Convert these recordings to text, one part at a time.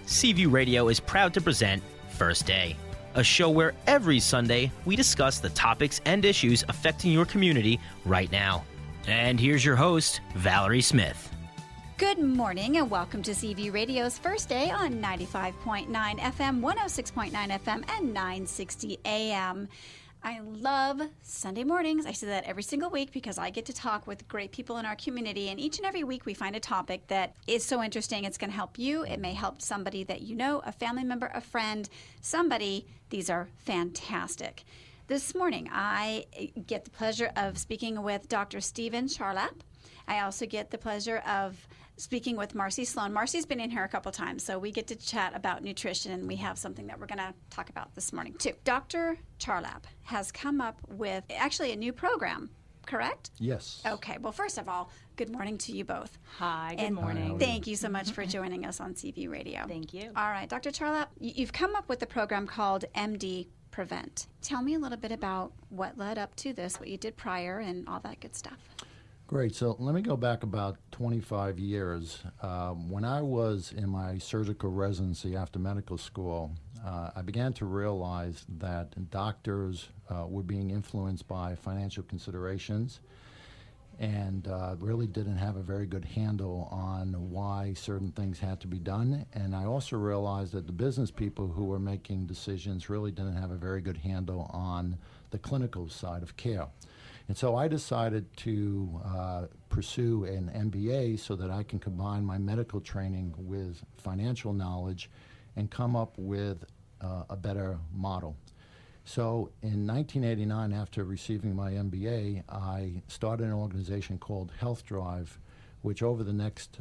Seaview Radio is proud to present First Day, a show where every Sunday we discuss the topics and issues affecting your community right now. And here's your host, Valerie Smith. Good morning and welcome to Seaview Radio's First Day on 95.9 FM, 106.9 FM, and 960 AM. I love Sunday mornings. I say that every single week because I get to talk with great people in our community, and each and every week we find a topic that is so interesting it's going to help you. It may help somebody that you know, a family member, a friend, somebody. These are fantastic. This morning I get the pleasure of speaking with Dr. Stephen Charlap. I also get the pleasure of speaking with Marcy Sloan. Marcy's been in here a couple times, so we get to chat about nutrition, and we have something that we're going to talk about this morning, too. Dr. Charlap has come up with actually a new program, correct? Yes. Okay. Well, first of all, good morning to you both. Hi, good morning. Thank you so much for joining us on CV Radio. Thank you. All right, Dr. Charlap, you've come up with a program called MD Prevent. Tell me a little bit about what led up to this, what you did prior, and all that good stuff. Great. So let me go back about 25 years. When I was in my surgical residency after medical school, I began to realize that doctors were being influenced by financial considerations and really didn't have a very good handle on why certain things had to be done. And I also realized that the business people who were making decisions really didn't have a very good handle on the clinical side of care. And so I decided to pursue an MBA so that I can combine my medical training with financial knowledge and come up with a better model. So in 1989, after receiving my MBA, I started an organization called Health Drive, which over the next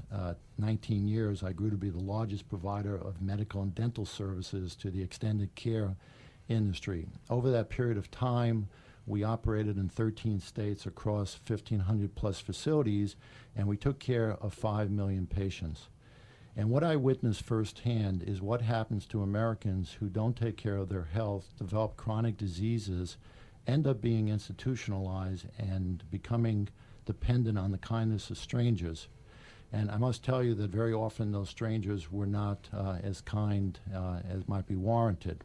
19 years, I grew to be the largest provider of medical and dental services to the extended care industry. Over that period of time, we operated in 13 states across 1,500 plus facilities, and we took care of 5 million patients. And what I witnessed firsthand is what happens to Americans who don't take care of their health, develop chronic diseases, end up being institutionalized and becoming dependent on the kindness of strangers. And I must tell you that very often those strangers were not as kind as might be warranted.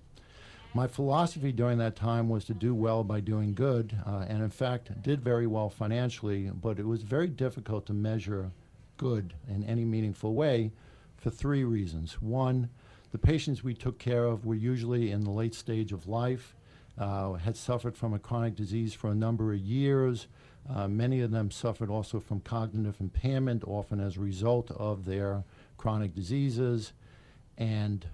My philosophy during that time was to do well by doing good, and in fact did very well financially, but it was very difficult to measure good in any meaningful way for three reasons. One, the patients we took care of were usually in the late stage of life, had suffered from a chronic disease for a number of years. Many of them suffered also from cognitive impairment, often as a result of their chronic diseases, and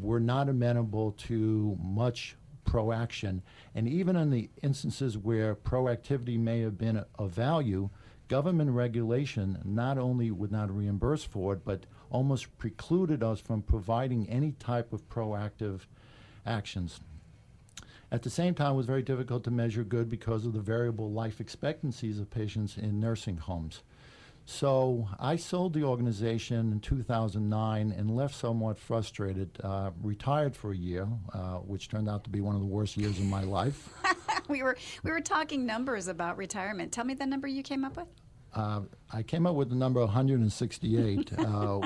were not amenable to much proaction. And even in the instances where proactivity may have been of value, government regulation not only would not reimburse for it, but almost precluded us from providing any type of proactive actions. At the same time, it was very difficult to measure good because of the variable life expectancies of patients in nursing homes. So I sold the organization in 2009 and left somewhat frustrated, retired for a year, which turned out to be one of the worst years of my life. We were talking numbers about retirement. Tell me the number you came up with. I came up with the number 168,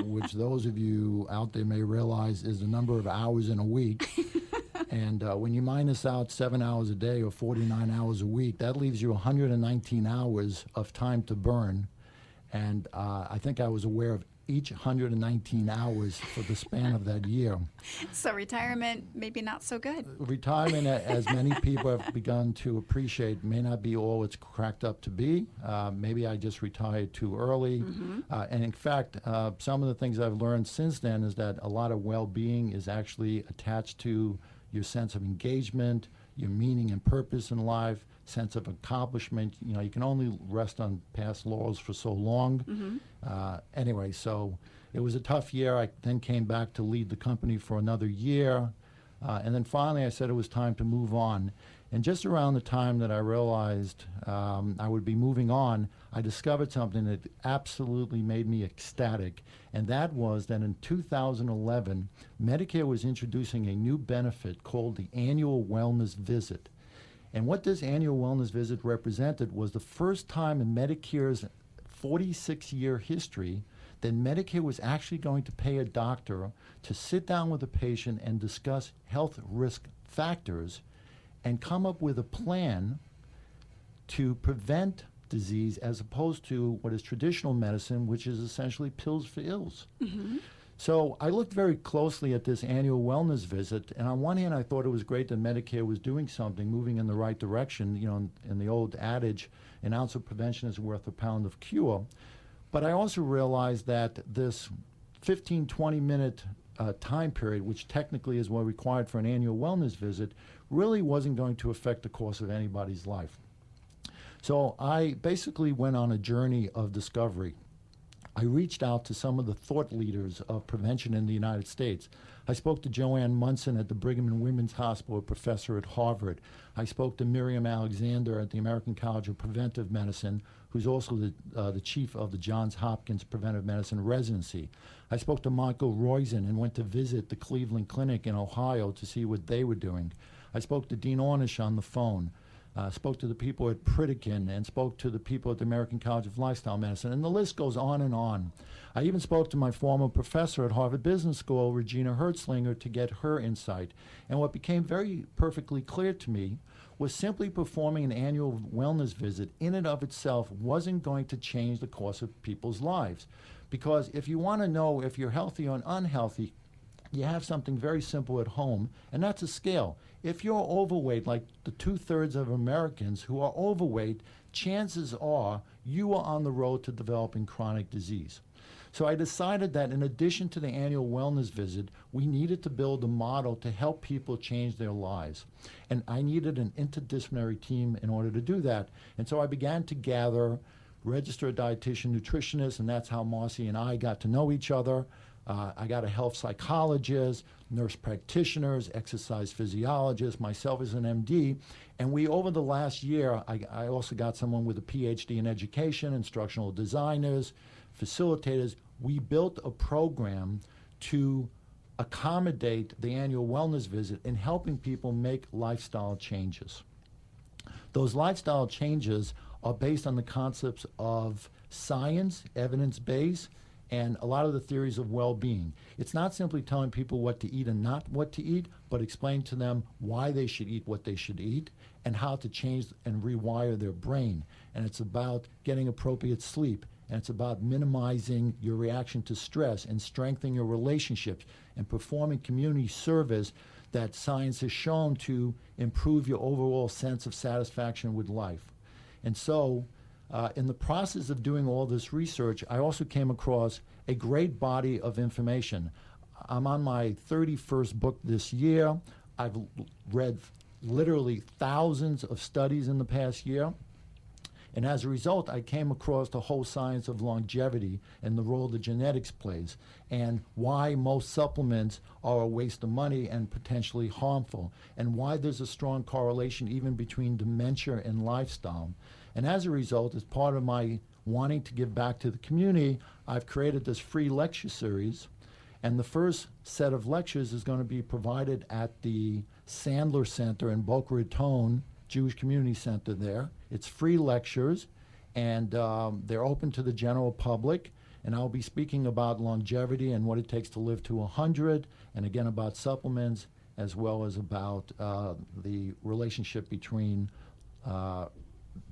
which those of you out there may realize is the number of hours in a week. And when you minus out 7 hours a day or 49 hours a week, that leaves you 119 hours of time to burn. And I think I was aware of each 119 hours for the span of that year. So retirement, maybe not so good. Retirement, as many people have begun to appreciate, may not be all it's cracked up to be. Maybe I just retired too early. Mm-hmm. And in fact, some of the things I've learned since then is that a lot of well-being is actually attached to your sense of engagement, your meaning and purpose in life, sense of accomplishment. You know, you can only rest on past laurels for so long. Mm-hmm. Anyway, so it was a tough year. I then came back to lead the company for another year. And then finally I said it was time to move on. And just around the time that I realized I would be moving on, I discovered something that absolutely made me ecstatic. And that was that in 2011, Medicare was introducing a new benefit called the annual wellness visit. And what this annual wellness visit represented was the first time in Medicare's 46-year history that Medicare was actually going to pay a doctor to sit down with a patient and discuss health risk factors and come up with a plan to prevent disease as opposed to what is traditional medicine, which is essentially pills for ills. So I looked very closely at this annual wellness visit, and on one hand, I thought it was great that Medicare was doing something, moving in the right direction. You know, in the old adage, an ounce of prevention is worth a pound of cure. But I also realized that this 15, 20-minute time period, which technically is what required for an annual wellness visit, really wasn't going to affect the course of anybody's life. So I basically went on a journey of discovery. I reached out to some of the thought leaders of prevention in the United States. I spoke to Joanne Munson at the Brigham and Women's Hospital, a professor at Harvard. I spoke to Miriam Alexander at the American College of Preventive Medicine, who's also the chief of the Johns Hopkins Preventive Medicine Residency. I spoke to Michael Roizen and went to visit the Cleveland Clinic in Ohio to see what they were doing. I spoke to Dean Ornish on the phone. Spoke to the people at Pritikin and spoke to the people at the American College of Lifestyle Medicine, and the list goes on and on. I even spoke to my former professor at Harvard Business School, Regina Hertzlinger, to get her insight. And what became very perfectly clear to me was simply performing an annual wellness visit in and of itself wasn't going to change the course of people's lives. Because if you want to know if you're healthy or unhealthy, you have something very simple at home, and that's a scale. If you're overweight, like the 2/3 of Americans who are overweight, chances are you are on the road to developing chronic disease. So I decided that in addition to the annual wellness visit, we needed to build a model to help people change their lives. And I needed an interdisciplinary team in order to do that. And so I began to gather registered dietitian nutritionists, and that's how Marcy and I got to know each other. I got a health psychologist, nurse practitioners, exercise physiologists, myself as an MD. And we, over the last year, I also got someone with a PhD in education, instructional designers, facilitators. We built a program to accommodate the annual wellness visit in helping people make lifestyle changes. Those lifestyle changes are based on the concepts of science, evidence-based, and a lot of the theories of well-being. It's not simply telling people what to eat and not what to eat, but explain to them why they should eat what they should eat and how to change and rewire their brain. And it's about getting appropriate sleep, and it's about minimizing your reaction to stress and strengthening your relationships and performing community service that science has shown to improve your overall sense of satisfaction with life. And so, in the process of doing all this research, I also came across a great body of information. I'm on my 31st book this year. I've read literally thousands of studies in the past year. And as a result, I came across the whole science of longevity and the role that genetics plays, and why most supplements are a waste of money and potentially harmful, and why there's a strong correlation even between dementia and lifestyle. And as a result, as part of my wanting to give back to the community, I've created this free lecture series. And the first set of lectures is going to be provided at the Sandler Center in Boca Raton Jewish Community Center there. It's free lectures, and they're open to the general public. And I'll be speaking about longevity and what it takes to live to 100, and again about supplements, as well as about the relationship between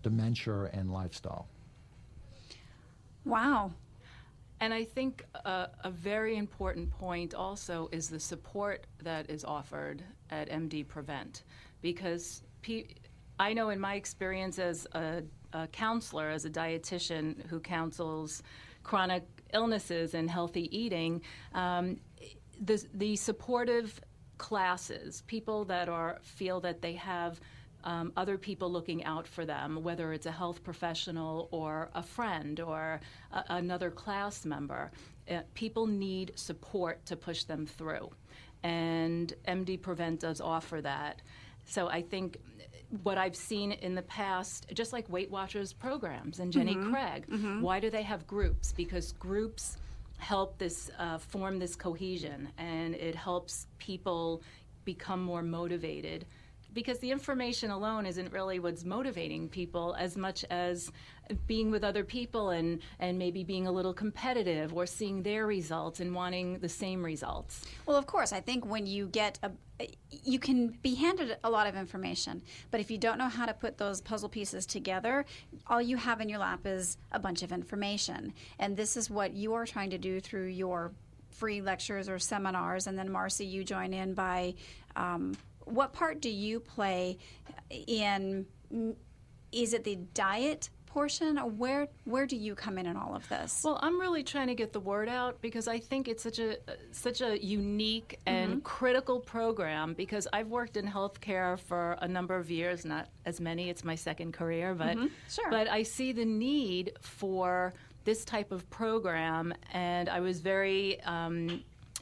dementia and lifestyle. Wow. And I think a very important point also is the support that is offered at MD Prevent, because I know in my experience as a counselor, as a dietitian who counsels chronic illnesses and healthy eating, the supportive classes, people that feel that they have other people looking out for them, whether it's a health professional or a friend or another class member. People need support to push them through, and MD Prevent does offer that. So I think what I've seen in the past, just like Weight Watchers programs and Jenny Craig, why do they have groups? Because groups help this form this cohesion, and it helps people become more motivated. because the information alone isn't really what's motivating people as much as being with other people and maybe being a little competitive or seeing their results and wanting the same results. Well, of course, I think when you get you can be handed a lot of information, but if you don't know how to put those puzzle pieces together, all you have in your lap is a bunch of information. And this is what you are trying to do through your free lectures or seminars. And then, Marcy, you join in by what part do you play in? Is it the diet portion, or where do you come in all of this? Well, I'm really trying to get the word out because I think it's such a unique and critical program, because I've worked in healthcare for a number of years, not as many, it's my second career, but Sure. but I see the need for this type of program, and I was very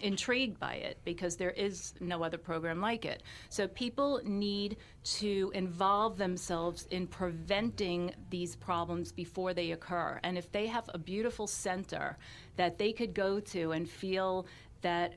intrigued by it because there is no other program like it. So people need to involve themselves in preventing these problems before they occur. And if they have a beautiful center that they could go to and feel that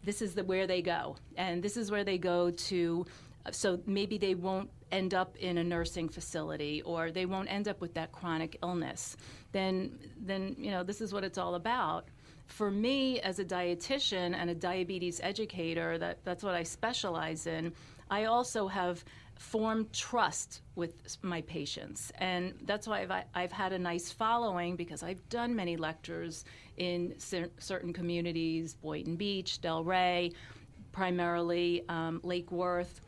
this is where they go, and this is where they go to, so maybe they won't end up in a nursing facility, or they won't end up with that chronic illness, then this is what it's all about. For me, as a dietitian and a diabetes educator, that's what I specialize in, I also have formed trust with my patients. And that's why I've had a nice following, because I've done many lectures in certain communities, Boynton Beach, Delray, primarily Lake Worth.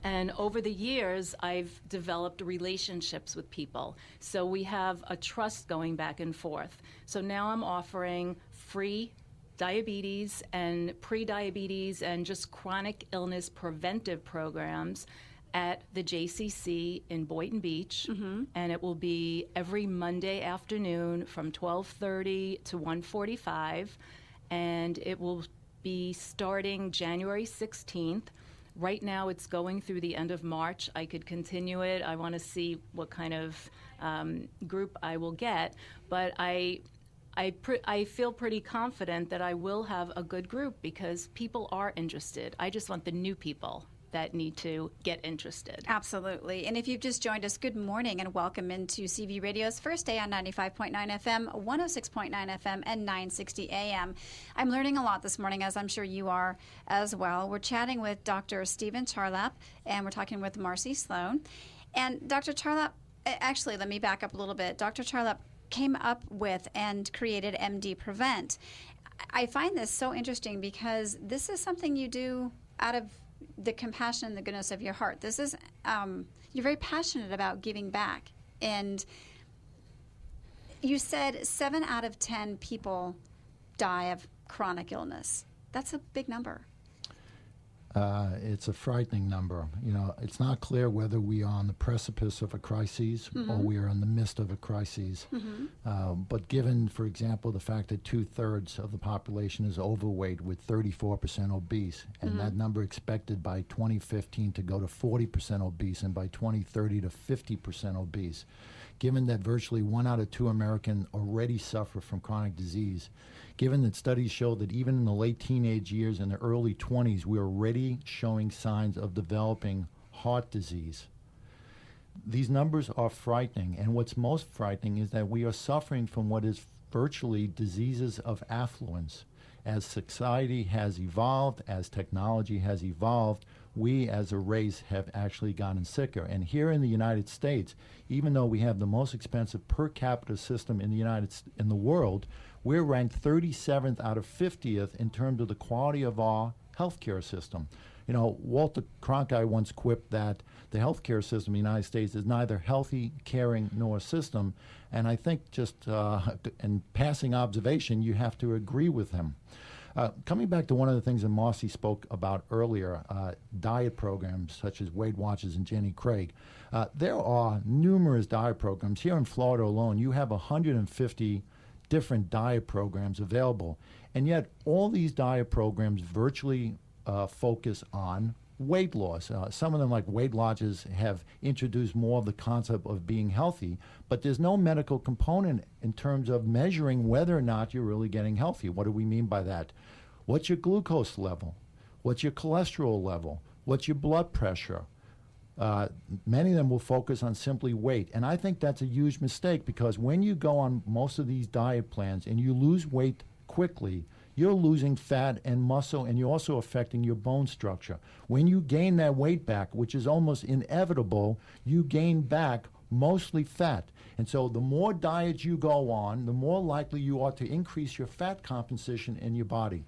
And over the years, I've developed relationships with people. So we have a trust going back and forth. So now I'm offering free diabetes and pre-diabetes and just chronic illness preventive programs at the JCC in Boynton Beach. And it will be every Monday afternoon from 12:30 to 1:45. And it will be starting January 16th. Right now, it's going through the end of March. I could continue it. I want to see what kind of group I will get. But I feel pretty confident that I will have a good group because people are interested. I just want the new people that need to get interested. Absolutely. And if you've just joined us, good morning and welcome into CV Radio's first day on 95.9 FM, 106.9 FM, and 960 AM. I'm learning a lot this morning, as I'm sure you are as well. We're chatting with Dr. Stephen Charlap, and we're talking with Marcy Sloan. And Dr. Charlap, actually, let me back up a little bit. Dr. Charlap came up with and created MD Prevent. I find this so interesting because this is something you do out of the compassion and the goodness of your heart. This is, you're very passionate about giving back. And you said 7 out of 10 people die of chronic illness. That's a big number. It's a frightening number. It's not clear whether we are on the precipice of a crisis or we are in the midst of a crisis. But given, for example, the fact that 2/3 of the population is overweight with 34% obese, and that number expected by 2015 to go to 40% obese, and by 2030 to 50% obese, given that virtually 1 out of 2 Americans already suffer from chronic disease, given that studies show that even in the late teenage years and the early 20s, we're already showing signs of developing heart disease. These numbers are frightening, and what's most frightening is that we are suffering from what is virtually diseases of affluence. As society has evolved, as technology has evolved, we as a race have actually gotten sicker. And here in the United States, even though we have the most expensive per capita system in the world, we're ranked 37th out of 50th in terms of the quality of our healthcare system. Walter Cronkite once quipped that the healthcare system in the United States is neither healthy, caring, nor a system. And I think just in passing observation, you have to agree with him. Coming back to one of the things that Marcy spoke about earlier, diet programs such as Weight Watchers and Jenny Craig. There are numerous diet programs. Here in Florida alone, you have 150 different diet programs available. And yet all these diet programs virtually focus on weight loss. Some of them, like Weight Watchers, have introduced more of the concept of being healthy, but there's no medical component in terms of measuring whether or not you're really getting healthy. What do we mean by that? What's your glucose level? What's your cholesterol level? What's your blood pressure? Many of them will focus on simply weight. And I think that's a huge mistake, because when you go on most of these diet plans and you lose weight quickly, you're losing fat and muscle, and you're also affecting your bone structure. When you gain that weight back, which is almost inevitable, you gain back mostly fat. And so the more diets you go on, the more likely you are to increase your fat composition in your body.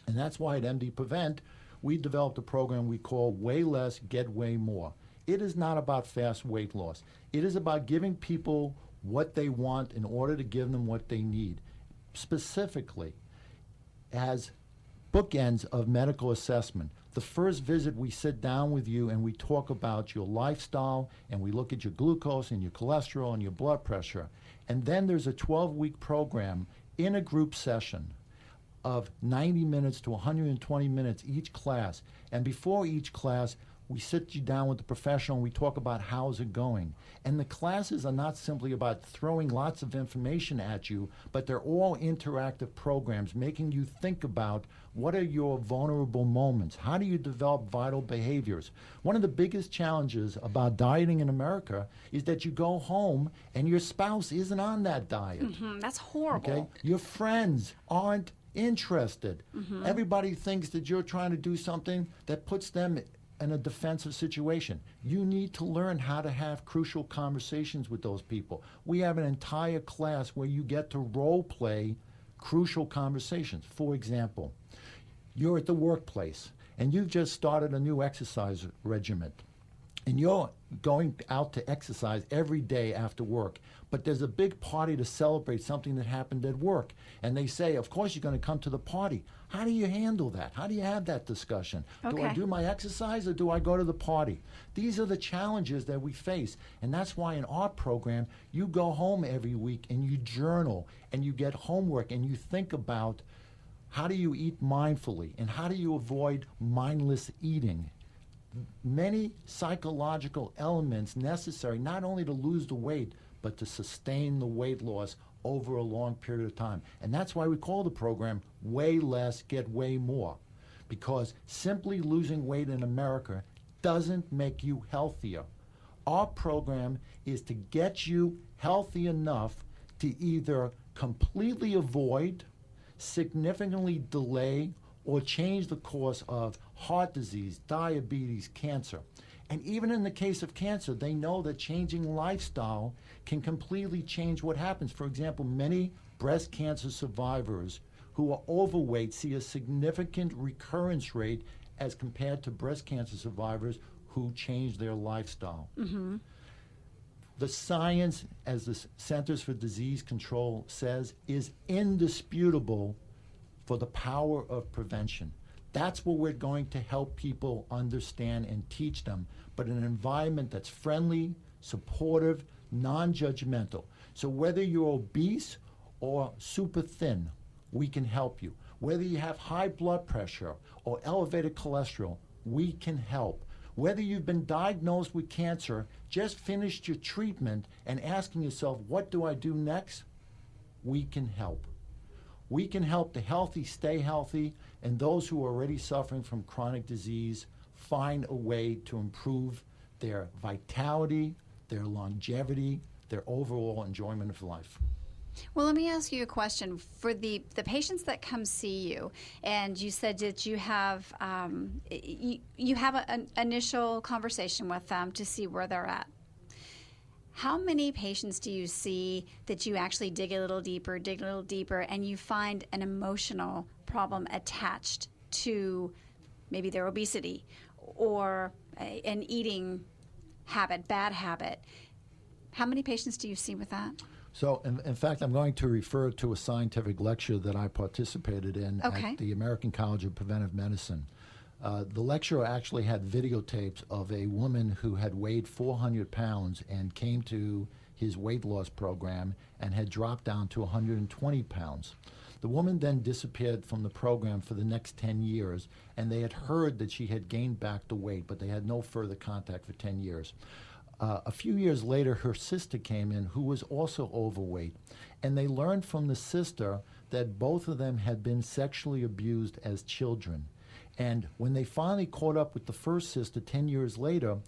And that's why at MD Prevent, we developed a program we call Weigh Less, Get Way More. It is not about fast weight loss. It is about giving people what they want in order to give them what they need. Specifically, as bookends of medical assessment. The first visit, we sit down with you and we talk about your lifestyle, and we look at your glucose and your cholesterol and your blood pressure. And then there's a 12-week program in a group session of 90 minutes to 120 minutes each class. And before each class, we sit you down with the professional and we talk about how's it going. And the classes are not simply about throwing lots of information at you, but they're all interactive programs making you think about what are your vulnerable moments? How do you develop vital behaviors? One of the biggest challenges about dieting in America is that you go home and your spouse isn't on that diet. That's horrible. Okay? Your friends aren't interested. Everybody thinks that you're trying to do something that puts them in a defensive situation. You need to learn how to have crucial conversations with those people. We have an entire class where you get to role play crucial conversations. For example, you're at the workplace and you've just started a new exercise regimen, and you're going out to exercise every day after work, but there's a big party to celebrate something that happened at work. And they say, of course you're going to come to the party. How do you handle that? How do you have that discussion? Do I do my exercise or do I go to the party? These are the challenges that we face. And that's why in our program, you go home every week and you journal and you get homework and you think about how do you eat mindfully and how do you avoid mindless eating. Many psychological elements necessary not only to lose the weight, but to sustain the weight loss over a long period of time. And that's why we call the program Weigh Less, Get Way More. Because simply losing weight in America doesn't make you healthier. Our program is to get you healthy enough to either completely avoid, significantly delay, or change the course of heart disease, diabetes, cancer. And even in the case of cancer, they know that changing lifestyle can completely change what happens. For example, many breast cancer survivors who are overweight see a significant recurrence rate as compared to breast cancer survivors who change their lifestyle. The science, as the Centers for Disease Control says, is indisputable for the power of prevention. That's what we're going to help people understand and teach them, but in an environment that's friendly, supportive, non-judgmental. So whether you're obese or super thin, we can help you. Whether you have high blood pressure or elevated cholesterol, we can help. Whether you've been diagnosed with cancer, just finished your treatment, and asking yourself, what do I do next? We can help. We can help the healthy stay healthy, and those who are already suffering from chronic disease find a way to improve their vitality, their longevity, their overall enjoyment of life. Well, let me ask you a question. For the patients that come see you, and you said that you have you have an initial conversation with them to see where they're at. How many patients do you see that you actually dig a little deeper, and you find an emotional problem attached to maybe their obesity or an eating habit, bad habit? How many patients do you see with that? So, in fact, I'm going to refer to a scientific lecture that I participated in at the American College of Preventive Medicine. The lecturer actually had videotapes of a woman who had weighed 400 pounds and came to his weight loss program and had dropped down to 120 pounds. The woman then disappeared from the program for the next 10 years, and they had heard that she had gained back the weight, but they had no further contact for 10 years. A few years later, her sister came in, who was also overweight, and they learned from the sister that both of them had been sexually abused as children. And when they finally caught up with the first sister 10 years later,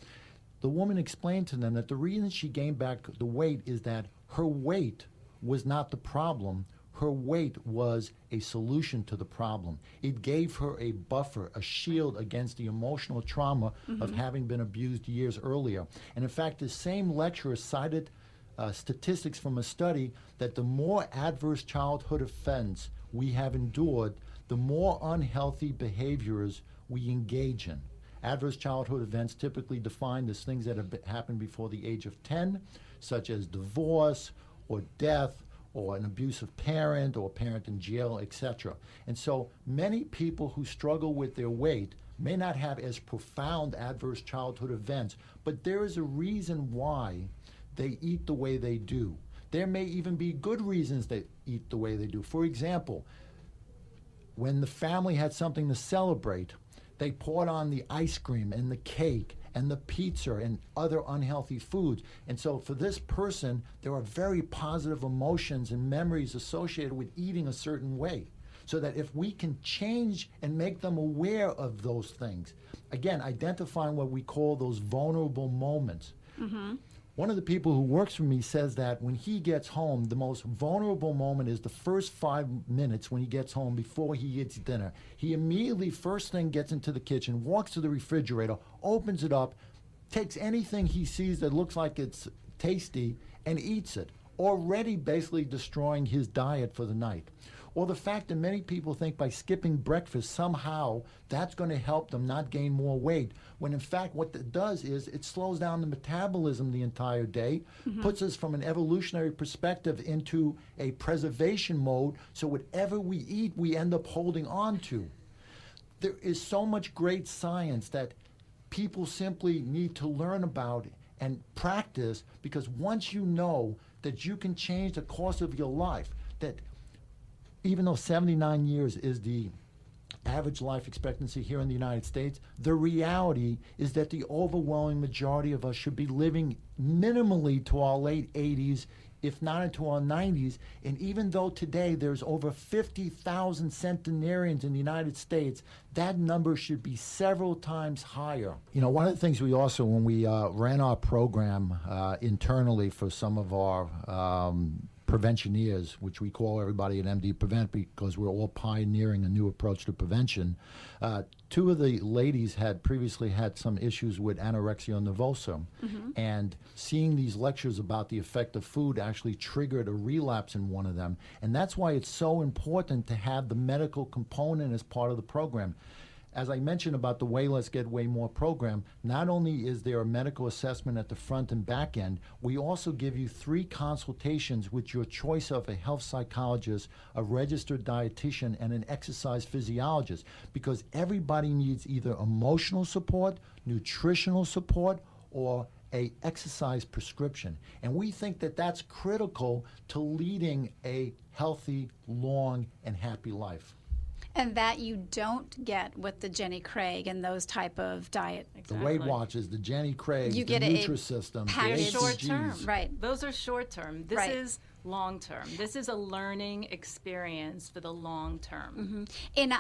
the woman explained to them that the reason she gained back the weight is that her weight was not the problem. Her weight was a solution to the problem. It gave her a buffer, a shield against the emotional trauma of having been abused years earlier. And in fact, the same lecturer cited statistics from a study that the more adverse childhood offense we have endured, the more unhealthy behaviors we engage in. Adverse childhood events typically defined as things that have happened before the age of 10, such as divorce or death or an abusive parent or a parent in jail, etc. And so many people who struggle with their weight may not have as profound adverse childhood events, but there is a reason why they eat the way they do. There may even be good reasons they eat the way they do. For example, when the family had something to celebrate, they poured on the ice cream and the cake and the pizza and other unhealthy foods. And so for this person, there are very positive emotions and memories associated with eating a certain way. So that if we can change and make them aware of those things, again, identifying what we call those vulnerable moments. One of the people who works for me says that when he gets home, the most vulnerable moment is the first 5 minutes when he gets home before he eats dinner. He immediately, first thing, gets into the kitchen, walks to the refrigerator, opens it up, takes anything he sees that looks like it's tasty, and eats it, already basically destroying his diet for the night. Or the fact that many people think by skipping breakfast somehow that's going to help them not gain more weight, when in fact what it does is it slows down the metabolism the entire day, puts us from an evolutionary perspective into a preservation mode, so whatever we eat we end up holding on to. There is so much great science that people simply need to learn about and practice, because once you know that you can change the course of your life, that even though 79 years is the average life expectancy here in the United States, the reality is that the overwhelming majority of us should be living minimally to our late 80s, if not into our 90s. And even though today there's over 50,000 centenarians in the United States, that number should be several times higher. You know, one of the things we also, when we ran our program internally for some of our preventioneers, which we call everybody at MD Prevent because we're all pioneering a new approach to prevention. Two of the ladies had previously had some issues with anorexia nervosa, and seeing these lectures about the effect of food actually triggered a relapse in one of them. And that's why it's so important to have the medical component as part of the program. As I mentioned about the Way Less Get Way More program, not only is there a medical assessment at the front and back end, we also give you 3 consultations with your choice of a health psychologist, a registered dietitian, and an exercise physiologist, because everybody needs either emotional support, nutritional support, or a exercise prescription. And we think that that's critical to leading a healthy, long, and happy life. And that you don't get with the Jenny Craig and those type of diet. The Weight Watchers, the Jenny Craig, You the get a Nutrisystem, the package. Short term. HCGs. Right. Those are short term. This Right. is long term. This is a learning experience for the long term. And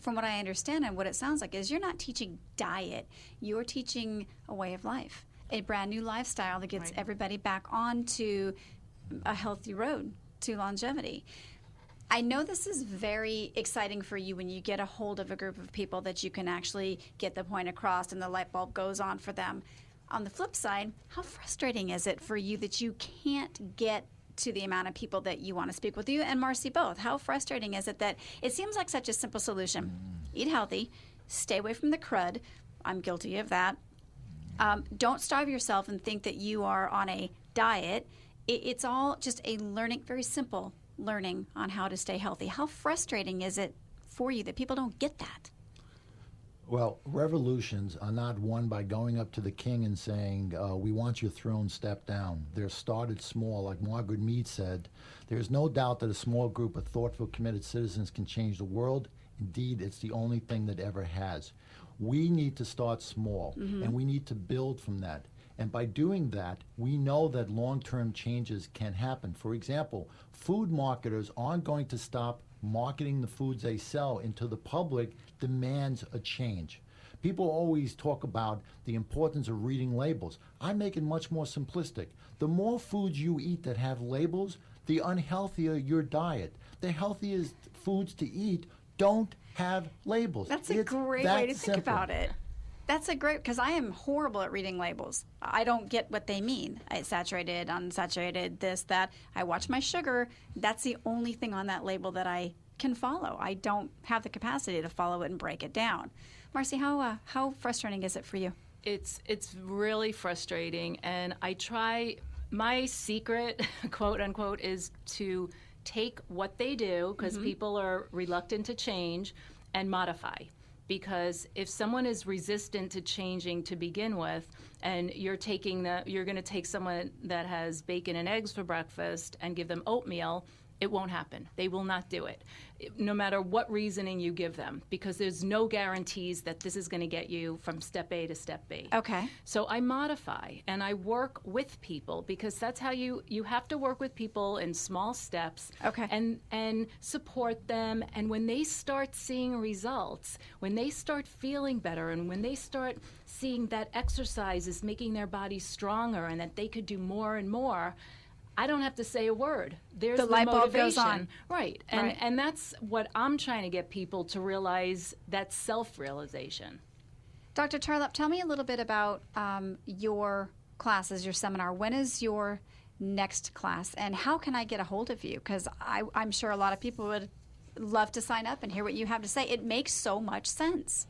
from what I understand and what it sounds like is you're not teaching diet. You're teaching a way of life, a brand new lifestyle that gets everybody back onto a healthy road to longevity. I know this is very exciting for you when you get a hold of a group of people that you can actually get the point across and the light bulb goes on for them. On the flip side, how frustrating is it for you that you can't get to the amount of people that you want to speak with? You and Marcy both. How frustrating is it that it seems like such a simple solution? Eat healthy, stay away from the crud. I'm guilty of that. Don't starve yourself and think that you are on a diet. It's all just a learning, very simple learning on how to stay healthy. How frustrating is it for you that people don't get that? Well, revolutions are not won by going up to the king and saying, we want your throne, step down. They're started small. Like Margaret Mead said, there's no doubt that a small group of thoughtful, committed citizens can change the world. Indeed, it's the only thing that ever has. We need to start small, and we need to build from that. And by doing that, we know that long-term changes can happen. For example, food marketers aren't going to stop marketing the foods they sell until the public demands a change. People always talk about the importance of reading labels. I make it much more simplistic. The more foods you eat that have labels, the unhealthier your diet. The healthiest foods to eat don't have labels. That's a great way to think about it. That's a great, because I am horrible at reading labels. I don't get what they mean. Saturated, unsaturated, this, that. I watch my sugar. That's the only thing on that label that I can follow. I don't have the capacity to follow it and break it down. Marcy, how frustrating is it for you? It's really frustrating, and I try. My secret, quote unquote, is to take what they do, because people are reluctant to change, and modify. Because if someone is resistant to changing to begin with, and you're going to take someone that has bacon and eggs for breakfast and give them oatmeal, it won't happen. They will not do it, no matter what reasoning you give them, because there's no guarantees that this is going to get you from step A to step B. Okay. So I modify, and I work with people, because that's how you have to work with people in small steps. Okay. And support them. And when they start seeing results, when they start feeling better, and when they start seeing that exercise is making their body stronger and that they could do more and more, I don't have to say a word. There's the light bulb motivation. goes on. Right. And that's what I'm trying to get people to realize, that self-realization. Dr. Charlap, tell me a little bit about your classes, your seminar. When is your next class, and how can I get a hold of you? Because I'm sure a lot of people would love to sign up and hear what you have to say. It makes so much sense.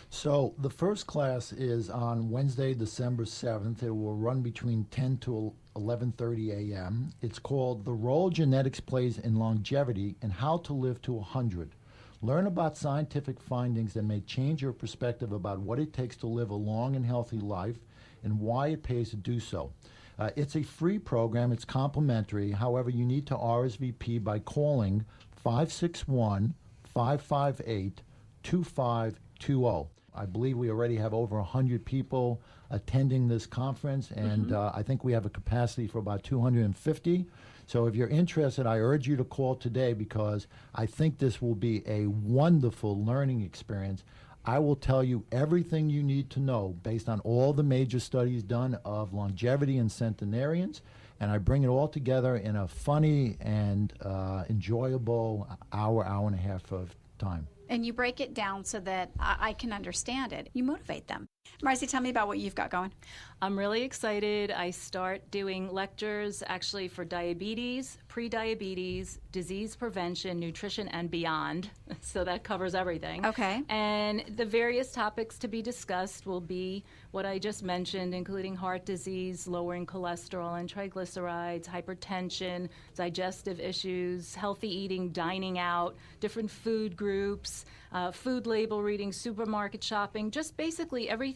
So the first class is on Wednesday, December 7th. It will run between 10 to 11:30 a.m. It's called The Role Genetics Plays in Longevity and How to Live to 100. Learn about scientific findings that may change your perspective about what it takes to live a long and healthy life and why it pays to do so. It's a free program. It's complimentary. However, you need to RSVP by calling 561-558-2520. I believe we already have over 100 people attending this conference, and I think we have a capacity for about 250. So if you're interested, I urge you to call today, because I think this will be a wonderful learning experience. I will tell you everything you need to know based on all the major studies done of longevity and centenarians, and I bring it all together in a funny and enjoyable hour and a half of time. And you break it down so that I can understand it. You motivate them. Marcy, tell me about what you've got going. I'm really excited. I start doing lectures actually for diabetes, pre-diabetes, disease prevention, nutrition, and beyond. So that covers everything. Okay. And the various topics to be discussed will be what I just mentioned, including heart disease, lowering cholesterol and triglycerides, hypertension, digestive issues, healthy eating, dining out, different food groups, food label reading, supermarket shopping, just basically everything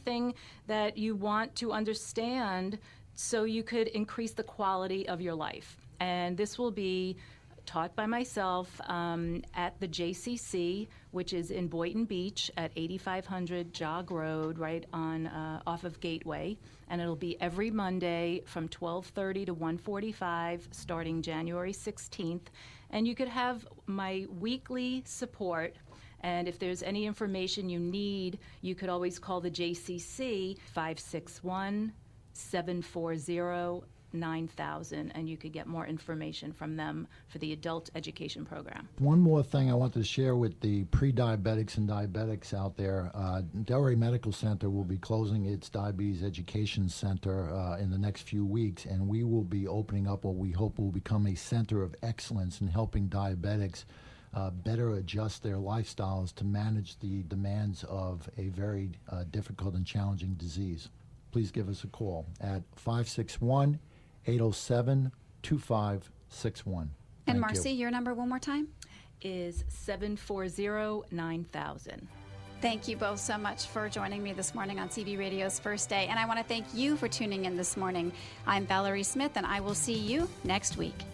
that you want to understand so you could increase the quality of your life. And this will be taught by myself at the JCC, which is in Boynton Beach at 8500 Jog Road, right on off of Gateway. And it'll be every Monday from 12:30 to 1:45, starting January 16th. And you could have my weekly support. And if there's any information you need, you could always call the JCC 561-740-9000, and you could get more information from them for the adult education program. One more thing I want to share with the pre-diabetics and diabetics out there. Delray Medical Center will be closing its Diabetes Education Center in the next few weeks, and we will be opening up what we hope will become a center of excellence in helping diabetics better adjust their lifestyles to manage the demands of a very difficult and challenging disease. Please give us a call at 561-807-2561. And Marcy, your number one more time? Is 740-9000. Thank you both so much for joining me this morning on CV Radio's First Day. And I want to thank you for tuning in this morning. I'm Valerie Smith, and I will see you next week.